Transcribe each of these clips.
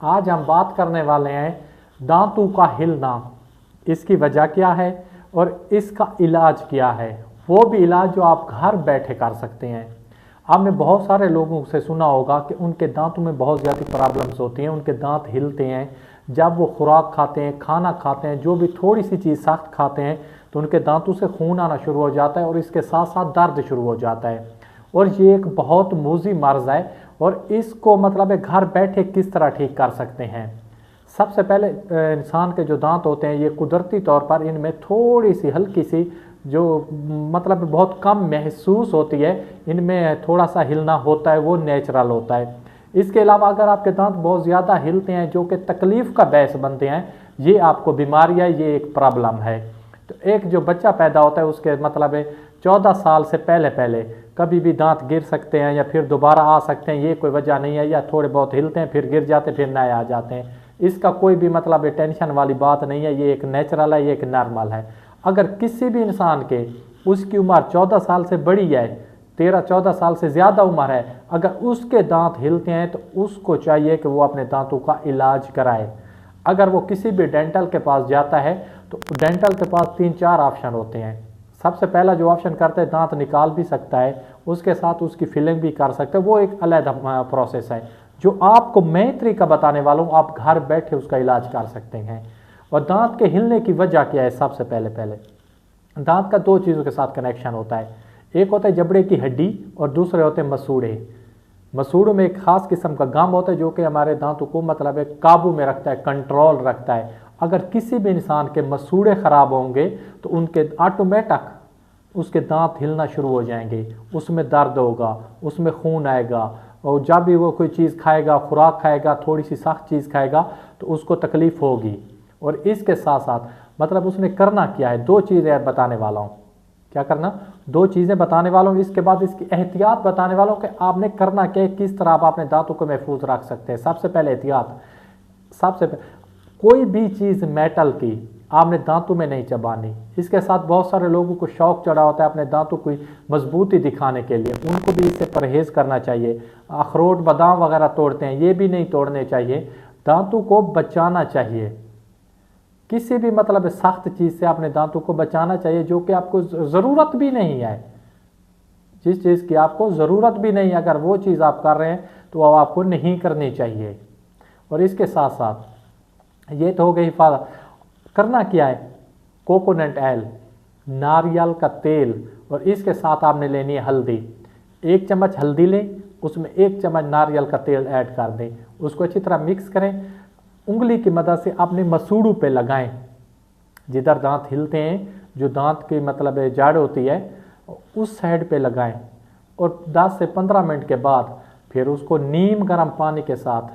आज हम बात करने वाले हैं दांतों का हिलना, इसकी वजह क्या है और इसका इलाज क्या है। वो भी इलाज जो आप घर बैठे कर सकते हैं। आपने बहुत सारे लोगों से सुना होगा कि उनके दांतों में बहुत ज़्यादा प्रॉब्लम्स होती हैं, उनके दांत हिलते हैं। जब वो खुराक खाते हैं, खाना खाते हैं, जो भी थोड़ी सी चीज़ सख्त खाते हैं तो उनके दांतों से खून आना शुरू हो जाता है और इसके साथ साथ दर्द शुरू हो जाता है। और ये एक बहुत मूजी मर्ज है और इसको मतलब है घर बैठे किस तरह ठीक कर सकते हैं। सबसे पहले इंसान के जो दांत होते हैं ये कुदरती तौर पर इनमें थोड़ी सी हल्की सी जो मतलब बहुत कम महसूस होती है, इनमें थोड़ा सा हिलना होता है, वो नेचुरल होता है। इसके अलावा अगर आपके दांत बहुत ज़्यादा हिलते हैं जो कि तकलीफ़ का बायस बनते हैं, ये आपको बीमारी है, ये एक प्रॉब्लम है। तो एक जो बच्चा पैदा होता है उसके मतलब है 14 साल से पहले पहले कभी भी दांत गिर सकते हैं या फिर दोबारा आ सकते हैं, ये कोई वजह नहीं है। या थोड़े बहुत हिलते हैं फिर गिर जाते फिर नए आ जाते हैं, इसका कोई भी मतलब टेंशन वाली बात नहीं है। ये एक नेचुरल है, ये एक नॉर्मल है। अगर किसी भी इंसान के उसकी उम्र 14 साल से बड़ी है, 13-14 साल से ज़्यादा उम्र है, अगर उसके दांत हिलते हैं तो उसको चाहिए कि वो अपने दांतों का इलाज कराए। अगर वो किसी भी डेंटल के पास जाता है तो डेंटल के पास 3-4 ऑप्शन होते हैं। सबसे पहला जो ऑप्शन करते हैं दांत निकाल भी सकता है, उसके साथ उसकी फिलिंग भी कर सकते हैं, वो एक अलग प्रोसेस है। जो आपको मैं तरीका बताने वाला हूँ, आप घर बैठे उसका इलाज कर सकते हैं। और दांत के हिलने की वजह क्या है? सबसे पहले दांत का 2 चीज़ों के साथ कनेक्शन होता है। एक होता है जबड़े की हड्डी और दूसरे होते हैं मसूड़े। मसूड़ों में एक खास किस्म का गम होता है जो कि हमारे दांतों को मतलब है काबू में रखता है, कंट्रोल रखता है। अगर किसी भी इंसान के मसूड़े ख़राब होंगे तो उनके ऑटोमेटिक उसके दांत हिलना शुरू हो जाएंगे, उसमें दर्द होगा, उसमें खून आएगा और जब भी वो कोई चीज़ खाएगा, खुराक खाएगा, थोड़ी सी सख्त चीज़ खाएगा तो उसको तकलीफ़ होगी। और इसके साथ साथ मतलब उसने करना क्या है, 2 चीज़ें बताने वाला हूँ। क्या करना? 2 चीज़ें बताने वाला हूँ। इसके बाद इसकी एहतियात बताने वाला हूँ कि आपने करना क्या है, किस तरह आप अपने दांतों को महफूज रख सकते हैं। सबसे पहले एहतियात, सबसे पहले कोई भी चीज़ मेटल की आपने दांतों में नहीं चबानी। इसके साथ बहुत सारे लोगों को शौक चढ़ा होता है अपने दांतों की मजबूती दिखाने के लिए, उनको भी इससे परहेज़ करना चाहिए। अखरोट बादाम वगैरह तोड़ते हैं, ये भी नहीं तोड़ने चाहिए। दांतों को बचाना चाहिए, किसी भी मतलब सख्त चीज़ से अपने दांतों को बचाना चाहिए जो कि आपको ज़रूरत भी नहीं है। जिस चीज़ की आपको ज़रूरत भी नहीं है, अगर वो चीज़ आप कर रहे हैं तो वो आपको नहीं करनी चाहिए। और इसके साथ साथ ये तो हो गई हिफाजत। करना क्या है? कोकोनट ऑयल, नारियल का तेल, और इसके साथ आपने लेनी है हल्दी। 1 चम्मच हल्दी लें, उसमें 1 चम्मच नारियल का तेल ऐड कर दें, उसको अच्छी तरह मिक्स करें। उंगली की मदद से अपने मसूड़ों पे लगाएं, जिधर दांत हिलते हैं, जो दांत की मतलब जड़ होती है उस साइड पे लगाएं। और 10 से 15 मिनट के बाद फिर उसको नीम गर्म पानी के साथ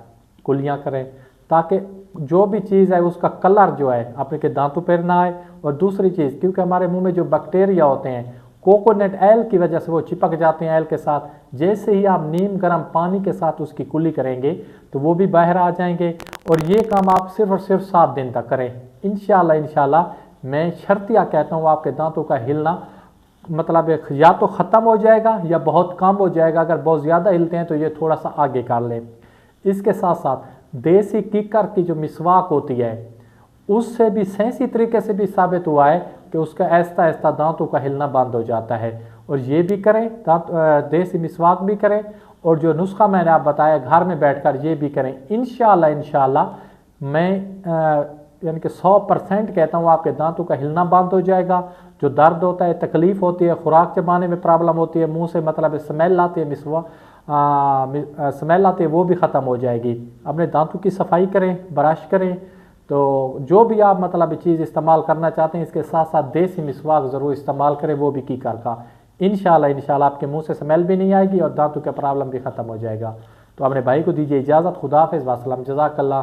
कुलियाँ करें, ताकि जो भी चीज़ है उसका कलर जो है अपने के दांतों पर ना आए। और दूसरी चीज़, क्योंकि हमारे मुंह में जो बैक्टीरिया होते हैं कोकोनट ऑयल की वजह से वो चिपक जाते हैं ऑयल के साथ, जैसे ही आप नीम गर्म पानी के साथ उसकी कुली करेंगे तो वो भी बाहर आ जाएंगे। और ये काम आप सिर्फ और सिर्फ 7 दिन तक करें। इंशाल्लाह मैं शर्तिया कहता हूँ आपके दांतों का हिलना मतलब या तो ख़त्म हो जाएगा या बहुत कम हो जाएगा। अगर बहुत ज़्यादा हिलते हैं तो ये थोड़ा सा आगे कर लें। इसके साथ साथ देसी कीकर की जो मिसवाक होती है उससे भी सही तरीके से भी साबित हुआ है कि उसका आहिस्ता आहिस्ता दांतों का हिलना बंद हो जाता है। और ये भी करें, देसी मिसवाक भी करें, और जो नुस्खा मैंने आप बताया घर में बैठकर ये भी करें। इंशाल्लाह मैं यानी कि 100% कहता हूँ आपके दांतों का हिलना बंद हो जाएगा। जो दर्द होता है, तकलीफ़ होती है, खुराक चबाने में प्रॉब्लम होती है, मुंह से मतलब स्मेल आती है, स्मेल आती है, वो भी ख़त्म हो जाएगी। अपने दांतों की सफाई करें, ब्रश करें। तो जो भी आप मतलब चीज़ इस्तेमाल करना चाहते हैं, इसके साथ साथ देसी मिसवाक ज़रूर इस्तेमाल करें, वो भी कीकर का। इंशाल्लाह आपके मुंह से स्मेल भी नहीं आएगी और दांतों का प्रॉब्लम भी ख़त्म हो जाएगा। तो अपने भाई को दीजिए इजाज़त। खुदा हाफ़िज़, वस्सलाम, जज़ाकल्लाह।